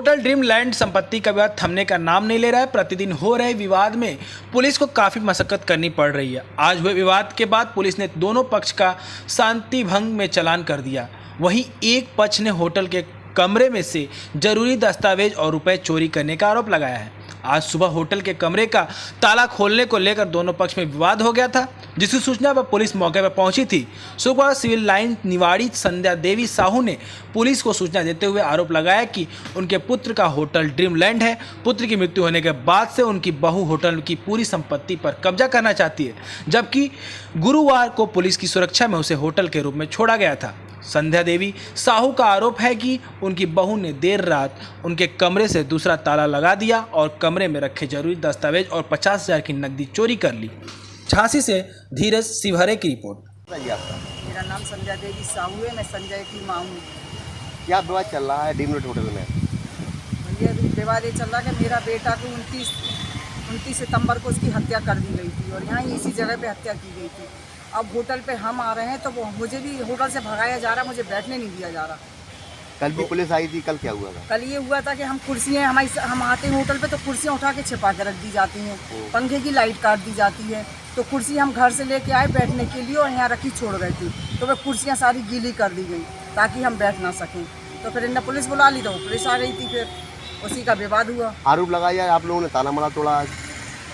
Hotel dreamland संपत्ति का विवाद थमने का नाम नहीं ले रहा है। प्रतिदिन हो रहे विवाद में पुलिस को काफ़ी मशक्कत करनी पड़ रही है। आज हुए विवाद के बाद पुलिस ने दोनों पक्ष का शांति भंग में चालान कर दिया। वहीं एक पक्ष ने होटल के कमरे में से जरूरी दस्तावेज और रुपए चोरी करने का आरोप लगाया है। आज सुबह होटल के कमरे का ताला खोलने को लेकर दोनों पक्ष में विवाद हो गया था, जिसकी सूचना पर पुलिस मौके पर पहुंची थी। सुबह सिविल लाइन निवाड़ी संध्या देवी साहू ने पुलिस को सूचना देते हुए आरोप लगाया कि उनके पुत्र का होटल ड्रीमलैंड है। पुत्र की मृत्यु होने के बाद से उनकी बहू होटल की पूरी संपत्ति पर कब्जा करना चाहती है, जबकि गुरुवार को पुलिस की सुरक्षा में उसे होटल के रूप में छोड़ा गया था। संध्या देवी साहू का आरोप है कि उनकी बहू ने देर रात उनके कमरे से दूसरा ताला लगा दिया और कमरे में रखे जरूरी दस्तावेज और 50,000 की नकदी चोरी कर ली। झांसी से धीरज शिवहरे की रिपोर्ट। मेरा नाम संध्या देवी साहू है, मैं संजय की माँ हूँ। क्या विवाद चल रहा है ड्रीमलैंड होटल में? ये विवाद ये चल रहा है कि मेरा बेटा को 29 सितंबर को उसकी हत्या कर दी गई थी और यहाँ इसी जगह पे हत्या की गई थी। अब होटल पे हम आ रहे हैं तो वो मुझे भी होटल से भगाया जा रहा, मुझे बैठने नहीं दिया जा रहा। कल भी पुलिस आई थी, कल क्या हुआ था? कल ये हुआ था कि हम कुर्सियाँ हम आते हैं होटल पे तो कुर्सियाँ उठा के छिपा के रख दी जाती हैं, पंखे की लाइट काट दी जाती है। तो कुर्सी हम घर से लेके आए बैठने के लिए और यहाँ रखी छोड़ गई थी, तो वह कुर्सियाँ सारी गीली कर दी गई ताकि हम बैठ ना सकें। तो फिर इन्हें पुलिस बुला ली, तो पुलिस आ गई थी, फिर उसी का विवाद हुआ। आरोप लगाया आप लोगों ने ताला मारा तोड़ा आज?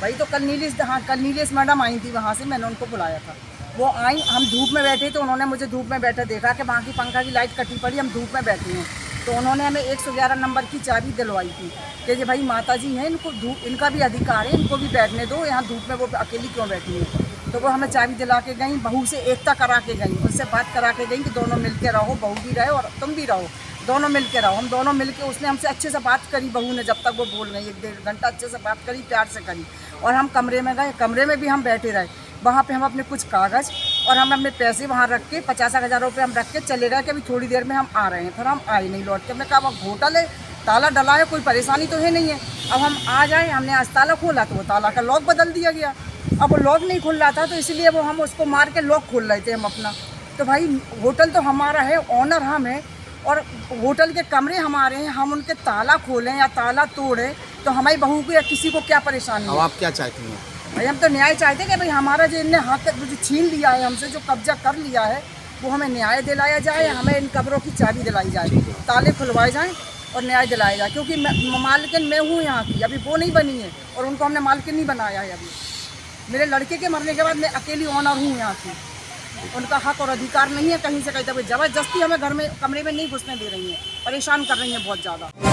भाई तो कल नीलेश मैडम आई थी, वहाँ से मैंने उनको बुलाया था। वो आई, हम धूप में बैठे तो उन्होंने मुझे धूप में बैठे देखा कि वहाँ की पंखा की लाइट कटी पड़ी, हम धूप में बैठे हैं। तो उन्होंने हमें 111 नंबर की चाबी दिलवाई थी कि भाई माता जी हैं, इनको धूप, इनका भी अधिकार है, इनको भी बैठने दो, यहाँ धूप में वो अकेली क्यों बैठी है। तो वो हमें चाबी दिला के गई, बहू से एकता करा के गई, उससे बात करा के गई कि दोनों मिल के रहो, बहू भी रहे और तुम भी रहो, दोनों मिल के रहो। हम दोनों मिल के, उसने हमसे अच्छे से बात करी, बहू ने, जब तक वो बोल गई 1-1.5 घंटा अच्छे से बात करी, प्यार से करी। और हम कमरे में गए, कमरे में भी हम बैठे रहे। वहाँ पे हम अपने कुछ कागज़ और हम अपने पैसे वहाँ रख के 50,000 रुपये हम रख के चले गए कि अभी थोड़ी देर में हम आ रहे हैं। फिर हम आए नहीं लौट के। हमने कहा अब होटल है, ताला डला है, कोई परेशानी तो है नहीं है, अब हम आ जाए। हमने आज ताला खोला तो वो ताला का लॉक बदल दिया गया। अब वो लॉक नहीं खुल रहा था तो इसलिए वो हम उसको मार के लॉक खोल रहे थे हम अपना। तो भाई होटल तो हमारा है, ऑनर हम हैं और होटल के कमरे हमारे हैं, हम उनके ताला खोलें या ताला तोड़ें तो हमारी बहू को या किसी को क्या परेशानी है? अब आप क्या चाहती हैं? भाई हम तो न्याय चाहते हैं कि भाई हमारा जो इनने हाथ जो छीन लिया है हमसे, जो कब्जा कर लिया है, वो हमें न्याय दिलाया जाए, हमें इन कब्रों की चाबी दिलाई जाए, ताले खुलवाए जाएं और न्याय दिलाया जाए। क्योंकि मालकिन मैं हूँ यहाँ की, अभी वो नहीं बनी है और उनको हमने मालकिन नहीं बनाया है। अभी मेरे लड़के के मरने के बाद मैं अकेली ऑनर हूँ यहाँ की, उनका हक और अधिकार नहीं है कहीं से कहीं तक। जबरदस्ती हमें घर में कमरे में नहीं घुसने दे रही है, परेशान कर रही है बहुत ज़्यादा।